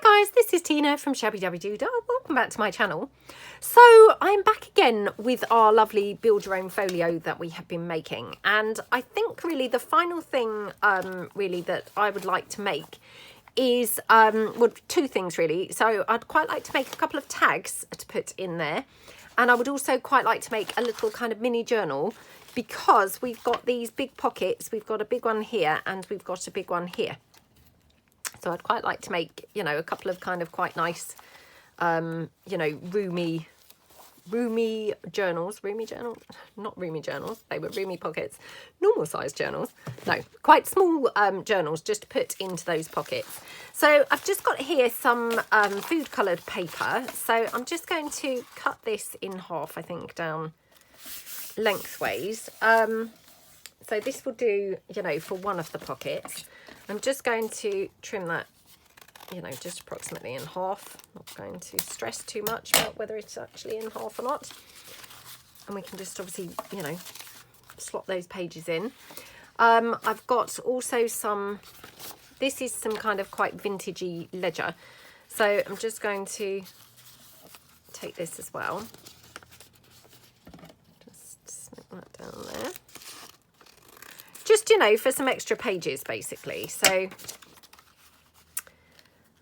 Hi guys, this is Tina from Shabbydabbydoodah. Welcome back to my channel. So I'm back again with our lovely build your own folio that we have been making, and I think really the final thing really that I would like to make is well, two things really. So I'd quite like to make a couple of tags to put in there, and I would also quite like to make a little kind of mini journal, because we've got these big pockets. We've got a big one here and we've got a big one here. So I'd quite like to make, you know, a couple of kind of quite nice, you know, roomy journals. Not roomy journals. They were roomy pockets. Normal sized journals. No, quite small journals just to put into those pockets. So I've just got here some food coloured paper. So I'm just going to cut this in half, I think, down lengthways. So this will do, you know, for one of the pockets. I'm just going to trim that, you know, just approximately in half. Not going to stress too much about whether it's actually in half or not. And we can just obviously, you know, slot those pages in. I've got also some, this is some kind of quite vintagey ledger. So I'm just going to take this as well. Just snip that down there. Just, you know, for some extra pages basically. So,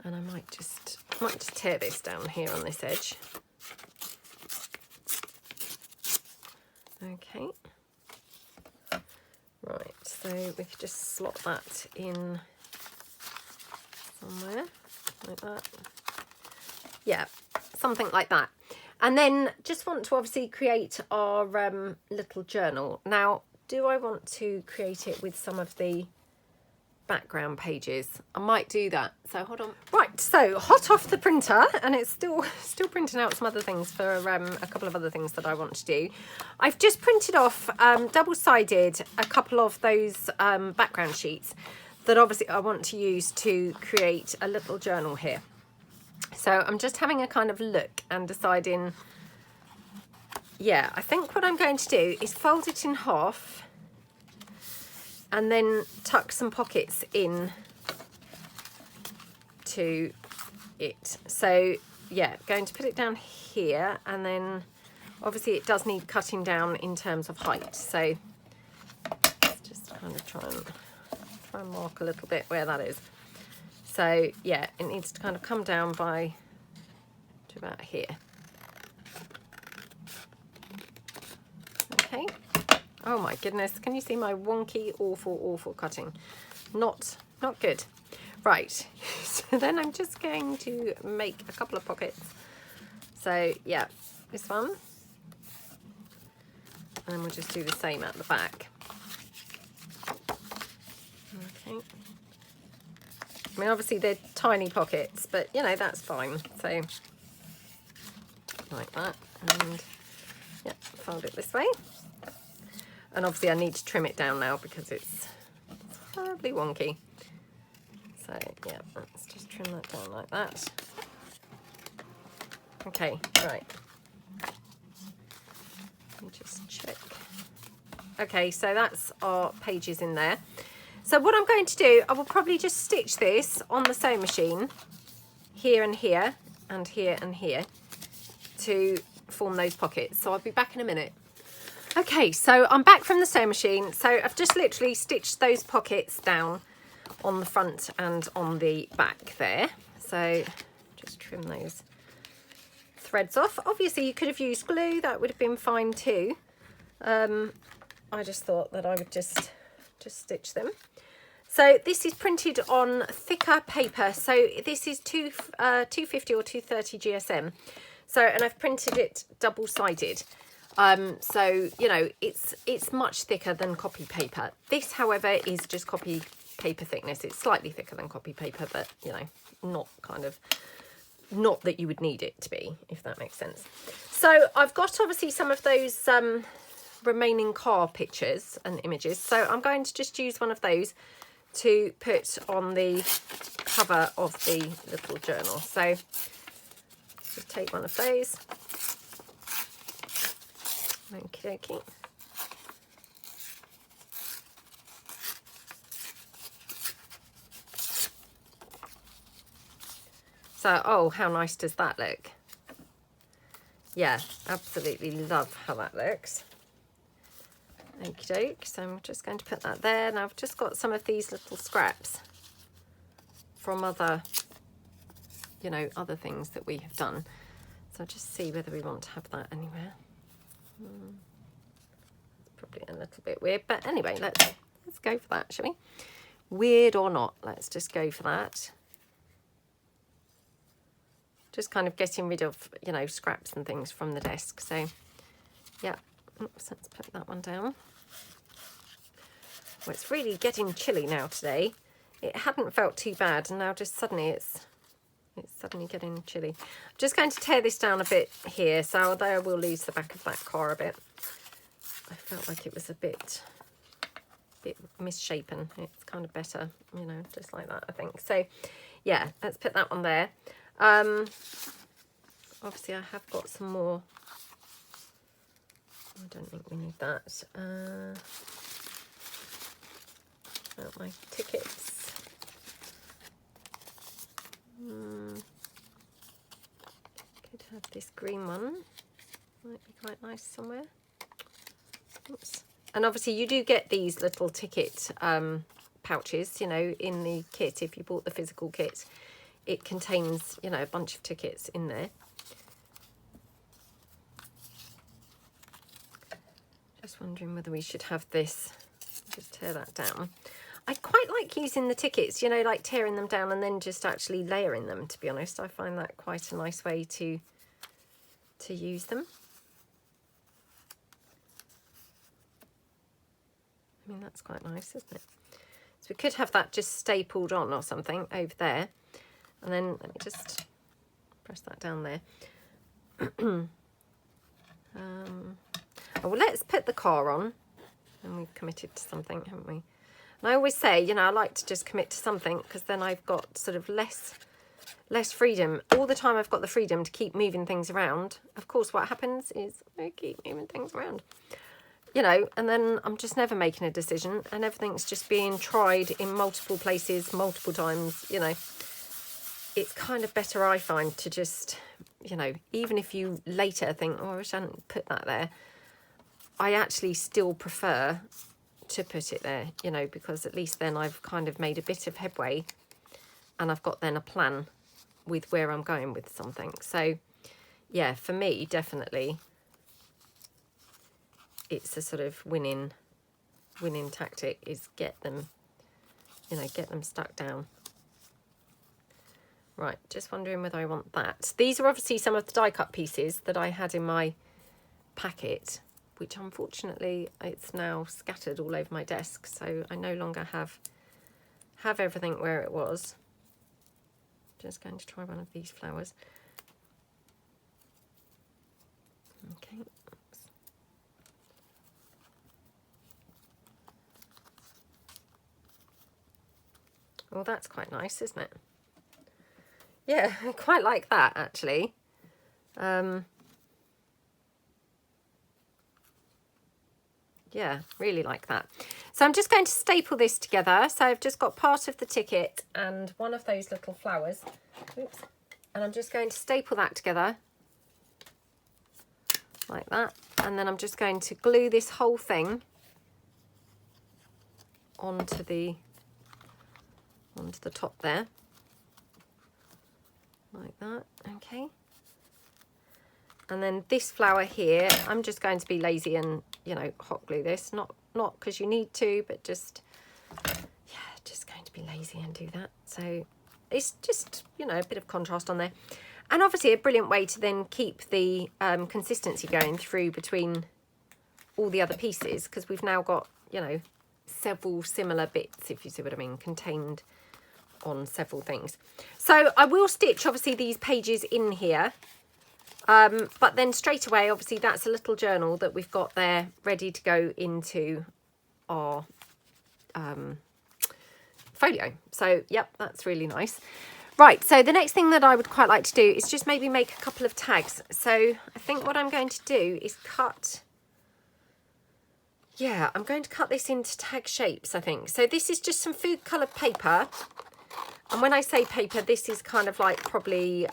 and I might just tear this down here on this edge. Okay. Right, so we could just slot that in somewhere like that. Yeah, something like that. And then just want to obviously create our little journal. Now, do I want to create it with some of the background pages? I might do that. So hold on. Right, so hot off the printer, and it's still printing out some other things for a couple of other things that I want to do. I've just printed off double-sided a couple of those background sheets that obviously I want to use to create a little journal here. So I'm just having a kind of look and deciding. Yeah, I think what I'm going to do is fold it in half and then tuck some pockets in to it. So yeah, going to put it down here, and then obviously it does need cutting down in terms of height. So let's just kind of try and mark a little bit where that is. So yeah, it needs to kind of come down to about here. Okay. Oh my goodness, can you see my wonky, awful cutting? Not good. Right, so then I'm just going to make a couple of pockets. So yeah, this one. And we'll just do the same at the back. Okay. I mean, obviously they're tiny pockets, but you know, that's fine. So like that, and yeah, fold it this way. And obviously I need to trim it down now because it's horribly wonky. So yeah, let's just trim that down like that. Okay, right. Let me just check. Okay, so that's our pages in there. So what I'm going to do, I will probably just stitch this on the sewing machine here and here and here and here to form those pockets. So I'll be back in a minute. Okay, so I'm back from the sewing machine. So I've just literally stitched those pockets down on the front and on the back there. So just trim those threads off. Obviously you could have used glue, that would have been fine too. I just thought that I would just stitch them. So this is printed on thicker paper. So this is 250 or 230 GSM. So, and I've printed it double-sided. So, you know, it's much thicker than copy paper. This, however, is just copy paper thickness. It's slightly thicker than copy paper, but, you know, not that you would need it to be, if that makes sense. So I've got obviously some of those remaining car pictures and images. So I'm going to just use one of those to put on the cover of the little journal. So just take one of those. Okie dokie. So, oh, how nice does that look? Yeah, absolutely love how that looks. Okie doke. So I'm just going to put that there. Now I've just got some of these little scraps from other, you know, other things that we have done. So I'll just see whether we want to have that anywhere. It's probably a little bit weird, but anyway, let's go for that, shall we? Weird or not, let's just go for that. Just kind of getting rid of, you know, scraps and things from the desk. So, yeah. Oops, let's put that one down. Well, it's really getting chilly now today. It hadn't felt too bad, and now just suddenly it's suddenly getting chilly. I'm just going to tear this down a bit here, so although I will lose the back of that car a bit, I felt like it was a bit misshapen. It's kind of better, you know, just like that, I think. So, yeah, let's put that one there. Obviously I have got some more. I don't think we need that. About my tickets. Could have this green one. Might be quite nice somewhere. Oops. And obviously you do get these little ticket pouches, you know, in the kit. If you bought the physical kit, it contains, you know, a bunch of tickets in there. Just wondering whether we should have this. Just tear that down. I quite like using the tickets, you know, like tearing them down and then just actually layering them, to be honest. I find that quite a nice way to use them. I mean, that's quite nice, isn't it? So we could have that just stapled on or something over there. And then let me just press that down there. Oh, well, let's put the car on. And we've committed to something, haven't we? And I always say, you know, I like to just commit to something because then I've got sort of less freedom. All the time I've got the freedom to keep moving things around. Of course, what happens is I keep moving things around. You know, and then I'm just never making a decision and everything's just being tried in multiple places, multiple times, you know. It's kind of better, I find, to just, you know, even if you later think, oh, I wish I hadn't put that there, I actually still prefer to put it there, you know, because at least then I've kind of made a bit of headway and I've got then a plan with where I'm going with something. So, yeah, for me, definitely, it's a sort of winning tactic is get them, you know, get them stuck down. Right, just wondering whether I want that. These are obviously some of the die cut pieces that I had in my packet, which unfortunately it's now scattered all over my desk, so I no longer have everything where it was. Just going to try one of these flowers. Okay. Well, that's quite nice, isn't it? Yeah, I quite like that, actually. Yeah, really like that. So I'm just going to staple this together. So I've just got part of the ticket and one of those little flowers. Oops. And I'm just going to staple that together like that. And then I'm just going to glue this whole thing onto the top there. Like that, okay. And then this flower here, I'm just going to be lazy and, you know, hot glue this. Not because you need to, but just, yeah, just going to be lazy and do that. So it's just, you know, a bit of contrast on there. And obviously a brilliant way to then keep the consistency going through between all the other pieces, because we've now got, you know, several similar bits, if you see what I mean, contained on several things. So I will stitch obviously these pages in here, but then straight away obviously that's a little journal that we've got there ready to go into our folio. So yep, that's really nice. Right, so the next thing that I would quite like to do is just maybe make a couple of tags. So I think what I'm going to do is I'm going to cut this into tag shapes, I think. So this is just some food coloured paper. And when I say paper, this is kind of like probably,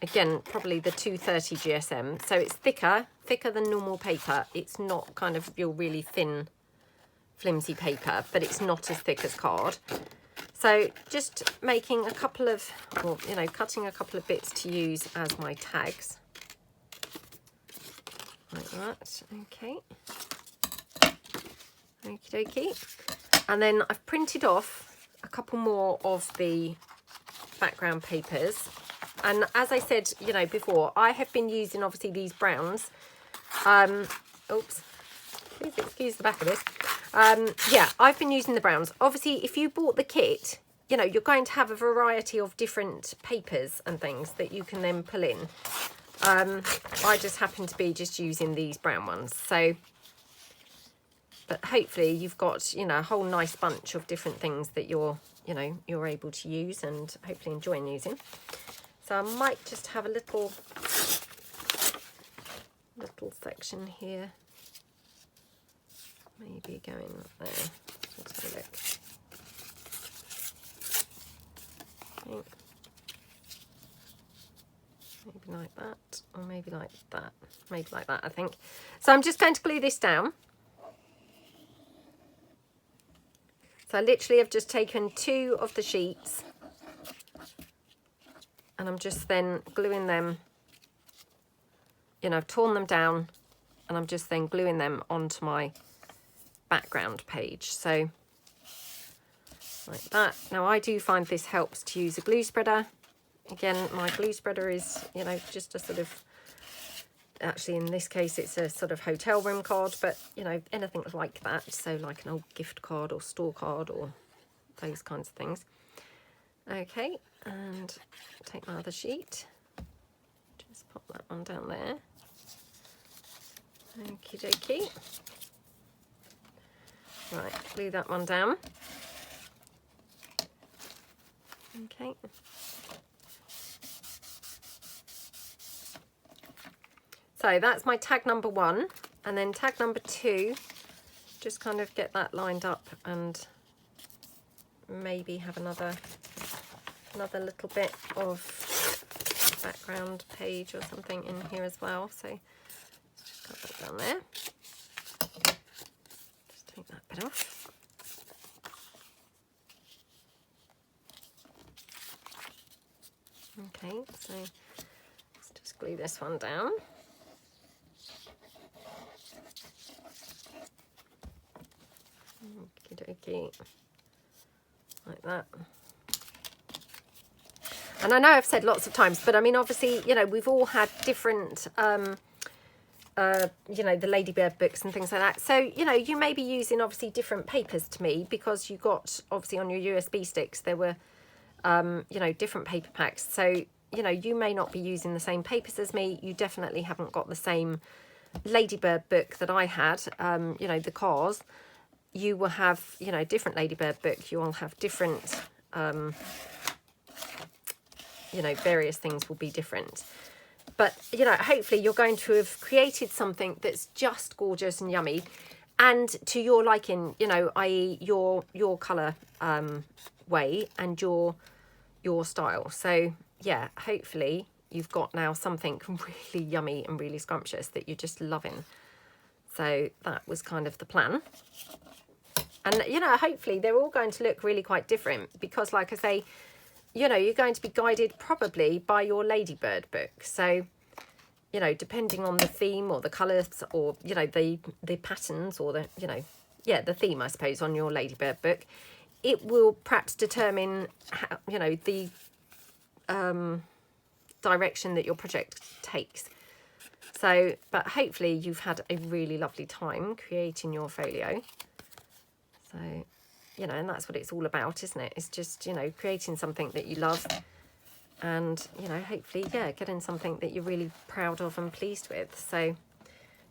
again, probably the 230 GSM. So it's thicker than normal paper. It's not kind of your really thin, flimsy paper, but it's not as thick as card. So just making a couple of, or, you know, cutting a couple of bits to use as my tags. Like that, okay. Okie dokie. And then I've printed off a couple more of the background papers. And as I said, you know, before, I have been using obviously these browns. Oops, please excuse the back of this. Yeah, I've been using the browns. Obviously, if you bought the kit, you know, you're going to have a variety of different papers and things that you can then pull in. I just happen to be just using these brown ones. So, but hopefully you've got, you know, a whole nice bunch of different things that you're, you know, you're able to use and hopefully enjoying using. So I might just have a little section here. Maybe going there. Let's have a look. Okay. Maybe like that, or maybe like that. Maybe like that, I think. So I'm just going to glue this down. So I literally have just taken 2 of the sheets and I'm just then gluing them, you know, I've torn them down and I'm just then gluing them onto my background page. So like that. Now I do find this helps to use a glue spreader. Again, my glue spreader is, you know, just a sort of, actually in this case it's a sort of hotel room card, but you know, anything like that. So like an old gift card or store card or those kinds of things. Okay, and take my other sheet. Just pop that one down there. Okie dokie. Right, glue that one down. Okay. So that's my tag number 1, and then tag number 2, just kind of get that lined up and maybe have another little bit of background page or something in here as well. So let's just cut that down there. Just take that bit off. Okay, so let's just glue this one down. Okie-dokie, like that. And I know I've said lots of times, but I mean, obviously, you know, we've all had different, you know, the Ladybird books and things like that. So, you know, you may be using obviously different papers to me because you got, obviously on your USB sticks, there were, you know, different paper packs. So, you know, you may not be using the same papers as me. You definitely haven't got the same Ladybird book that I had, you know, the cars. You will have, you know, different Ladybird book. You will have different, you know, various things will be different. But, you know, hopefully you're going to have created something that's just gorgeous and yummy and to your liking, you know, i.e. your colour way and your style. So, yeah, hopefully you've got now something really yummy and really scrumptious that you're just loving. So that was kind of the plan. And, you know, hopefully they're all going to look really quite different because, like I say, you know, you're going to be guided probably by your Ladybird book. So, you know, depending on the theme or the colours or, you know, the patterns or the, you know, yeah, the theme, I suppose, on your Ladybird book, it will perhaps determine how, you know, the direction that your project takes. So, but hopefully you've had a really lovely time creating your folio. So, you know, and that's what it's all about, isn't it? It's just, you know, creating something that you love and, you know, hopefully, yeah, getting something that you're really proud of and pleased with. So,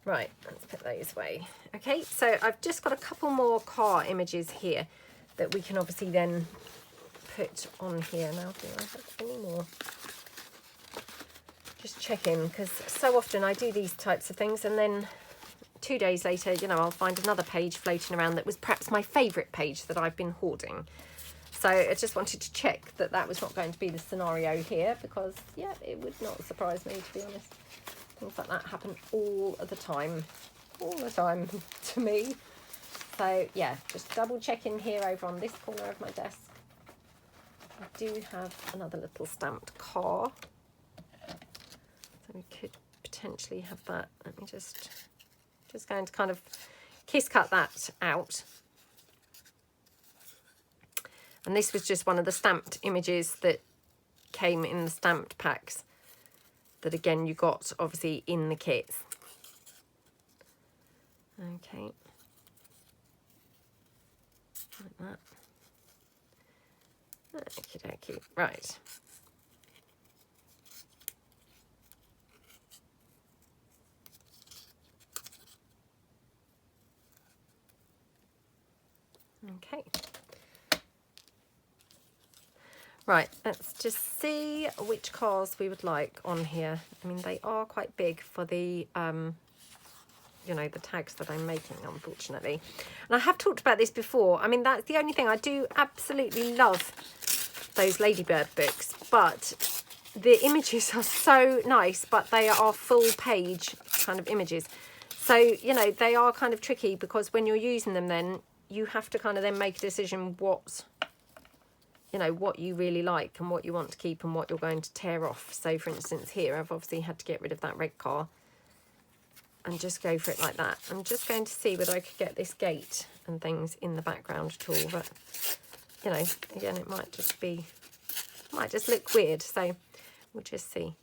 right, let's put those away. Okay, so I've just got a couple more car images here that we can obviously then put on here. Now, do I have any more? Just checking, because so often I do these types of things and then 2 days later, you know, I'll find another page floating around that was perhaps my favourite page that I've been hoarding. So I just wanted to check that that was not going to be the scenario here, because yeah, it would not surprise me, to be honest. Things like that happen all the time to me. So yeah, just double checking here over on this corner of my desk. I do have another little stamped car, so we could potentially have that. Let me just going to kind of kiss cut that out. And this was just one of the stamped images that came in the stamped packs that again you got obviously in the kits. Okay, like that. Okie dokie, right. Okay. Right, let's just see which cars we would like on here. I mean, they are quite big for the, you know, the tags that I'm making, unfortunately. And I have talked about this before. I mean, that's the only thing. I do absolutely love those Ladybird books, but the images are so nice, but they are full page kind of images. So, you know, they are kind of tricky, because when you're using them, then you have to kind of then make a decision what, you know, what you really like and what you want to keep and what you're going to tear off. So for instance here, I've obviously had to get rid of that red car and just go for it like that. I'm just going to see whether I could get this gate and things in the background at all, but you know, again, it might just be, might just look weird, so we'll just see.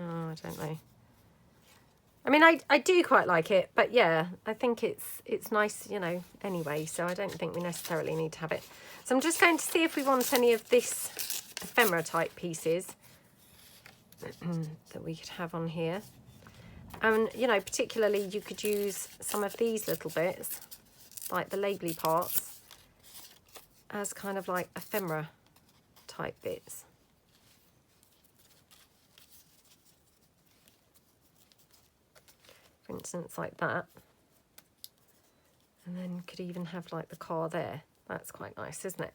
Oh, I don't know. I mean, I do quite like it, but yeah, I think it's nice, you know, anyway, so I don't think we necessarily need to have it. So I'm just going to see if we want any of this ephemera type pieces that we could have on here. And, you know, particularly you could use some of these little bits, like the labelly parts, as kind of like ephemera type bits. For instance, like that. And then could even have like the car there. That's quite nice, isn't it?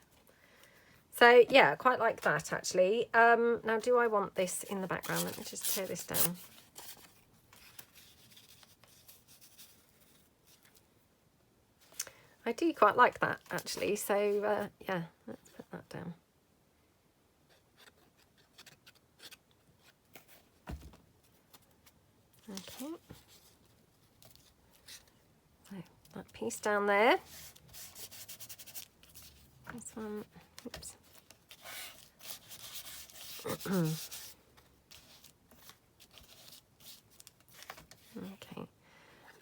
So yeah, quite like that actually. Now, do I want this in the background? Let me just tear this down. I do quite like that actually. So yeah, let's put that down. Okay. That piece down there. This one, oops. Okay.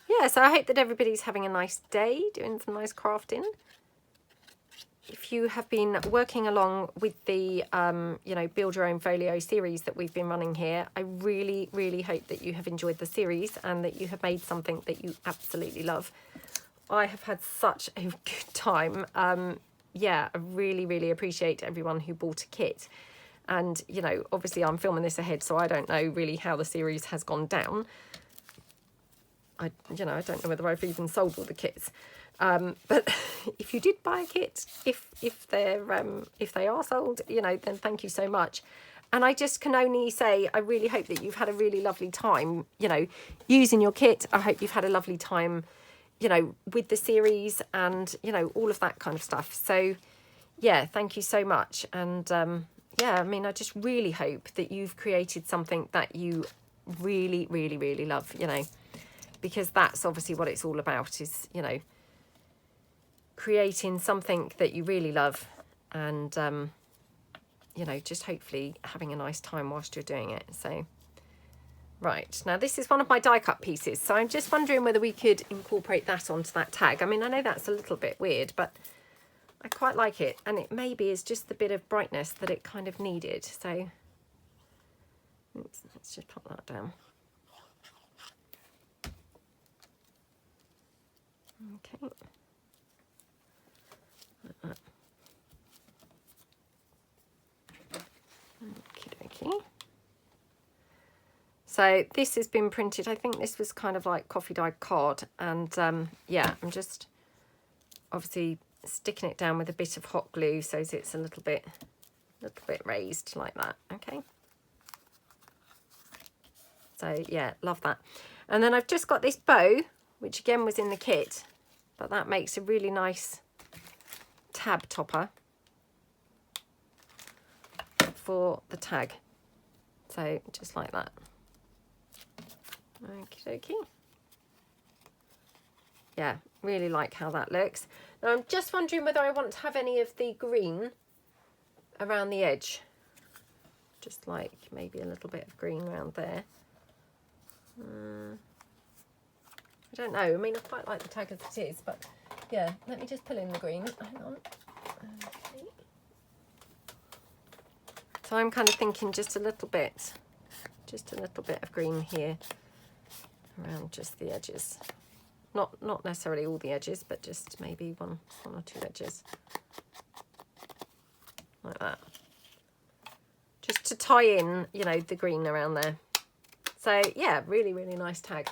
Yeah, so I hope that everybody's having a nice day, doing some nice crafting. If you have been working along with the, you know, Build Your Own Folio series that we've been running here, I really, really hope that you have enjoyed the series and that you have made something that you absolutely love. I have had such a good time. Yeah, I really, really appreciate everyone who bought a kit. And, you know, obviously I'm filming this ahead, so I don't know really how the series has gone down. You know, I don't know whether I've even sold all the kits. But if you did buy a kit, if they are sold, you know, then thank you so much. And I just can only say, I really hope that you've had a really lovely time, you know, using your kit. I hope you've had a lovely time, you know, with the series and, you know, all of that kind of stuff. So, yeah, thank you so much. And, yeah, I mean, I just really hope that you've created something that you really, really, really love, you know, because that's obviously what it's all about is, you know, creating something that you really love and, you know, just hopefully having a nice time whilst you're doing it. So, right, now this is one of my die cut pieces, so I'm just wondering whether we could incorporate that onto that tag. I mean, I know that's a little bit weird, but I quite like it, and it maybe is just the bit of brightness that it kind of needed. So, oops, let's just pop that down. Okay. Like that. Okie dokie. So this has been printed. I think this was kind of like coffee dyed card, and yeah, I'm just obviously sticking it down with a bit of hot glue so it's a little bit raised like that. Okay. So yeah, love that. And then I've just got this bow, which again was in the kit, but that makes a really nice tab topper for the tag. So just like that. Okie dokie. Yeah, really like how that looks. Now I'm just wondering whether I want to have any of the green around the edge. Just like maybe a little bit of green around there. I don't know. I mean, I quite like the tag as it is, but yeah, let me just pull in the green. Hang on. Okay. So I'm kind of thinking just a little bit of green here around just the edges. Not necessarily all the edges, but just maybe one or two edges. Like that. Just to tie in, you know, the green around there. So yeah, really, really nice tag.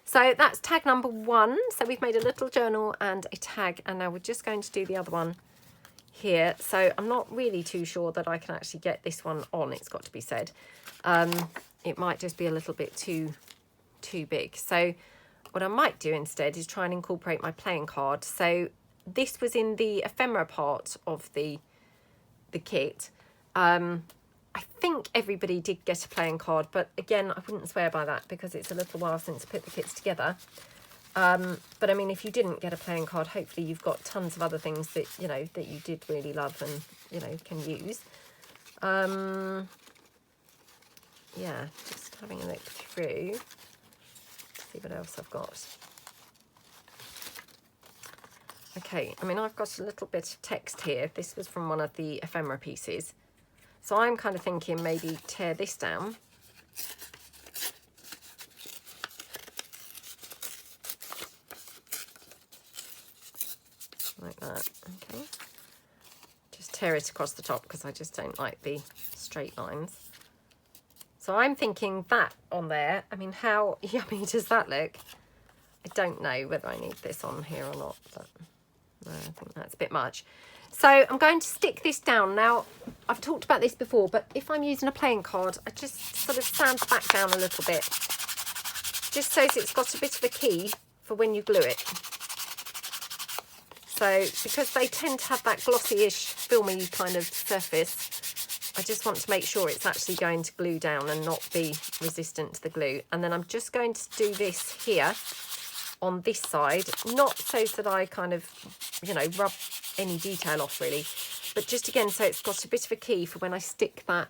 So that's tag number 1. So we've made a little journal and a tag, and now we're just going to do the other one here. So I'm not really too sure that I can actually get this one on, it's got to be said. It might just be a little bit too big. So what I might do instead is try and incorporate my playing card. So this was in the ephemera part of the kit. I think everybody did get a playing card, but again, I wouldn't swear by that because it's a little while since I put the kits together. But I mean, if you didn't get a playing card, hopefully you've got tons of other things that, you know, that you did really love and, you know, can use. Yeah, just having a look through, see what else I've got. Okay, I mean, I've got a little bit of text here. This was from one of the ephemera pieces. So I'm kind of thinking maybe tear this down. Like that, okay. Just tear it across the top because I just don't like the straight lines. So I'm thinking that on there. I mean, how yummy does that look? I don't know whether I need this on here or not, but no, I think that's a bit much. So I'm going to stick this down. Now, I've talked about this before, but if I'm using a playing card, I just sort of sand back down a little bit, just so it's got a bit of a key for when you glue it. So because they tend to have that glossy-ish, filmy kind of surface, I just want to make sure it's actually going to glue down and not be resistant to the glue. And then I'm just going to do this here on this side, not so that I kind of, you know, rub any detail off really, but just again so it's got a bit of a key for when I stick that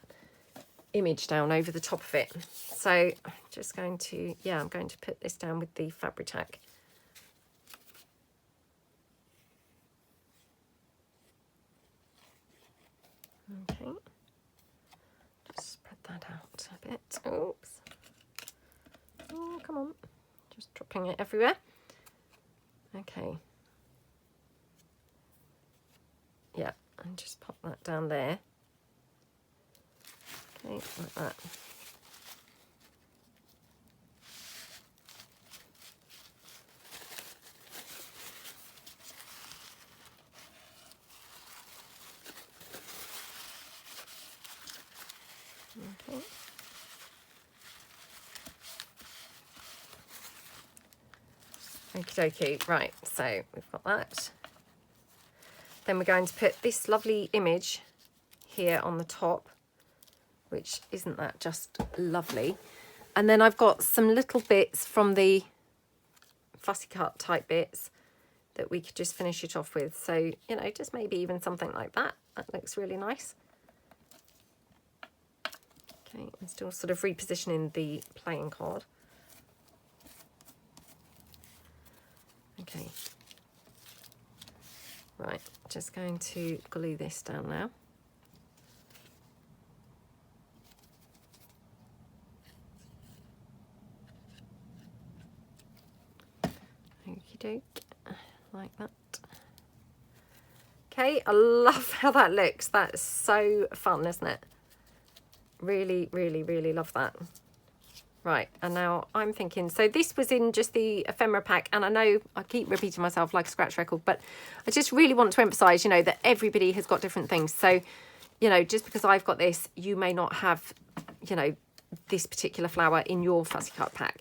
image down over the top of it. So I'm just going to, yeah, I'm going to put this down with the Fabri-Tac. Okay, just spread that out a bit. Oops. Oh, come on. Just dropping it everywhere. Okay. Yeah, and just pop that down there. Okay, like that. Okay. Okie dokie. Right, so we've got that. Then we're going to put this lovely image here on the top, which isn't that just lovely? And then I've got some little bits from the fussy cut type bits that we could just finish it off with. So, you know, just maybe even something like that. That looks really nice. Okay, I'm still sort of repositioning the playing card. Okay. Right, just going to glue this down now. Okie doke. like that. Okay, I love how that looks. That's so fun, isn't it? Really, really, really love that. Right, and now I'm thinking, so this was in just the ephemera pack, and I know I keep repeating myself like a scratch record, but I just really want to emphasize, you know, that everybody has got different things. So, you know, just because I've got this, you may not have, you know, this particular flower in your fussy cut pack.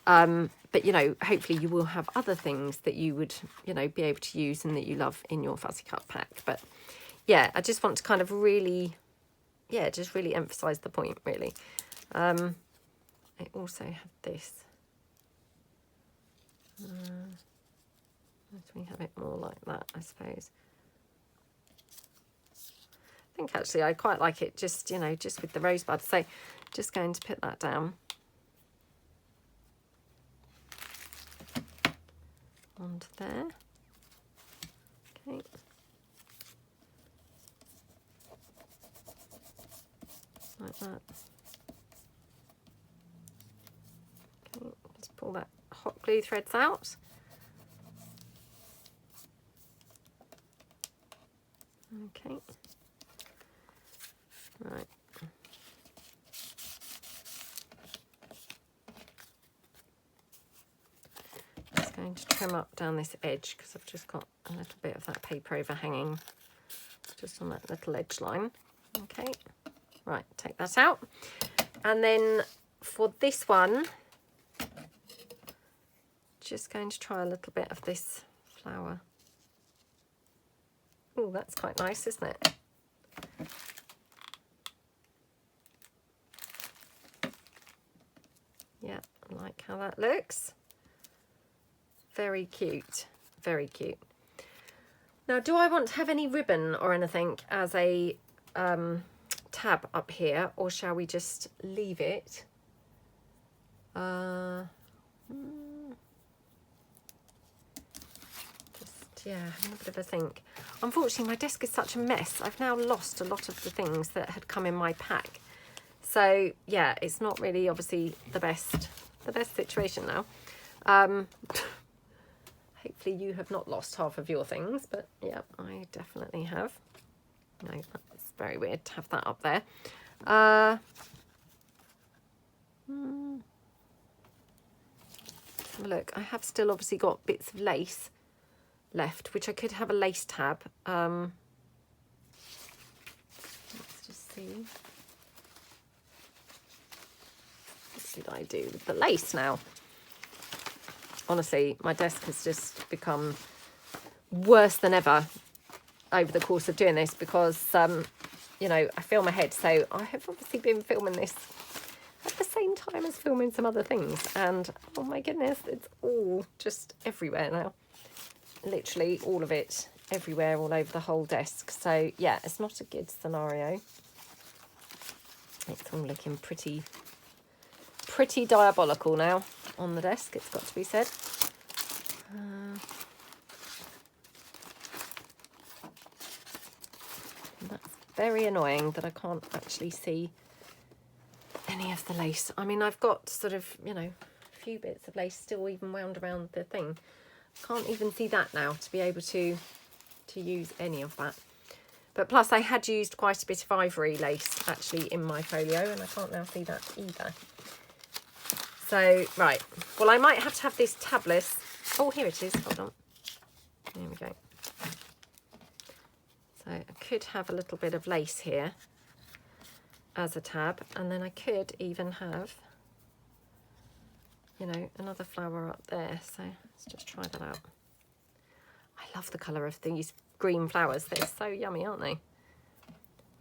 But, you know, hopefully you will have other things that you would, you know, be able to use and that you love in your fussy cut pack. But yeah, I just want to kind of really, yeah, just really emphasize the point, really. I also have this. Let me have it more like that, I suppose. I think actually I quite like it just, you know, just with the rosebud. So just going to put that down onto there. Okay. Like that. Okay, just pull that hot glue threads out. Okay. Right. Just going to trim up down this edge because I've just got a little bit of that paper overhanging just on that little edge line. Okay. Right, take that out. And then for this one, just going to try a little bit of this flower. Oh, that's quite nice, isn't it? Yeah, I like how that looks. Very cute, very cute. Now, do I want to have any ribbon or anything as a tab up here, or shall we just leave it? Yeah, having a bit of a think. Unfortunately, my desk is such a mess. I've now lost a lot of the things that had come in my pack. So yeah, it's not really obviously the best situation now. Hopefully you have not lost half of your things, but yeah, I definitely have. No, that's very weird to have that up there. Let's have a look. I have still obviously got bits of lace left, which I could have a lace tab. Let's just see. What did I do with the lace now? Honestly, my desk has just become worse than ever over the course of doing this because, you know, I film ahead. So I have obviously been filming this at the same time as filming some other things. And oh my goodness, it's all just everywhere now. Literally all of it everywhere, all over the whole desk. So yeah, it's not a good scenario. It's all looking pretty diabolical now on the desk, it's got to be said. That's very annoying that I can't actually see any of the lace. I mean, I've got sort of, you know, a few bits of lace still even wound around the thing. Can't even see that now to be able to use any of that. But plus I had used quite a bit of ivory lace actually in my folio, and I can't now see that either. So, right. Well, I might have to have this tabless. Oh, here it is. Hold on. There we go. So I could have a little bit of lace here as a tab, and then I could even have, you know, another flower up there. So let's just try that out. I love the colour of these green flowers. They're so yummy, aren't they?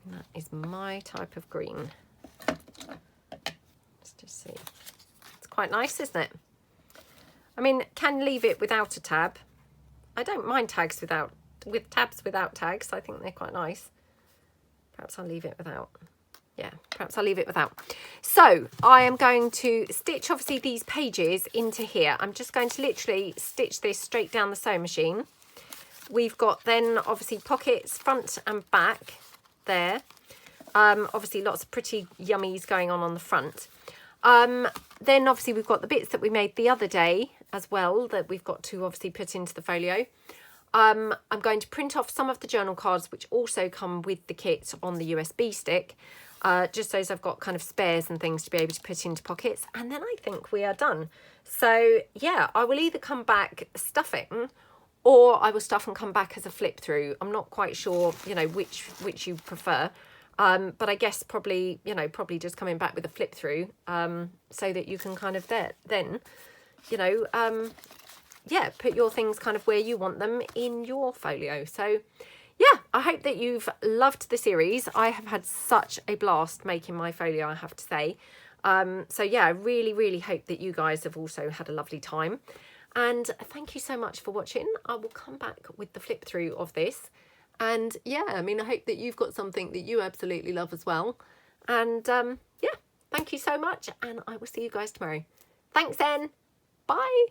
And that is my type of green. Let's just see. It's quite nice, isn't it? I mean, can leave it without a tab. I don't mind tabs without tags. I think they're quite nice. Perhaps I'll leave it without. Yeah, perhaps I'll leave it without. So I am going to stitch obviously these pages into here. I'm just going to literally stitch this straight down the sewing machine. We've got then obviously pockets front and back there. Obviously lots of pretty yummies going on the front. Then obviously we've got the bits that we made the other day as well that we've got to obviously put into the folio. I'm going to print off some of the journal cards which also come with the kit on the USB stick, just so I've got kind of spares and things to be able to put into pockets, and then I think we are done. So yeah, I will either come back stuffing or I will stuff and come back as a flip through. I'm not quite sure, you know, which you prefer, but I guess probably, you know, probably just coming back with a flip through, so that you can kind of then, you know, yeah, put your things kind of where you want them in your folio. So yeah, I hope that you've loved the series. I have had such a blast making my folio, I have to say. So yeah, I really hope that you guys have also had a lovely time. And thank you so much for watching. I will come back with the flip through of this. And yeah, I mean, I hope that you've got something that you absolutely love as well. And yeah, thank you so much. And I will see you guys tomorrow. Thanks then. Bye.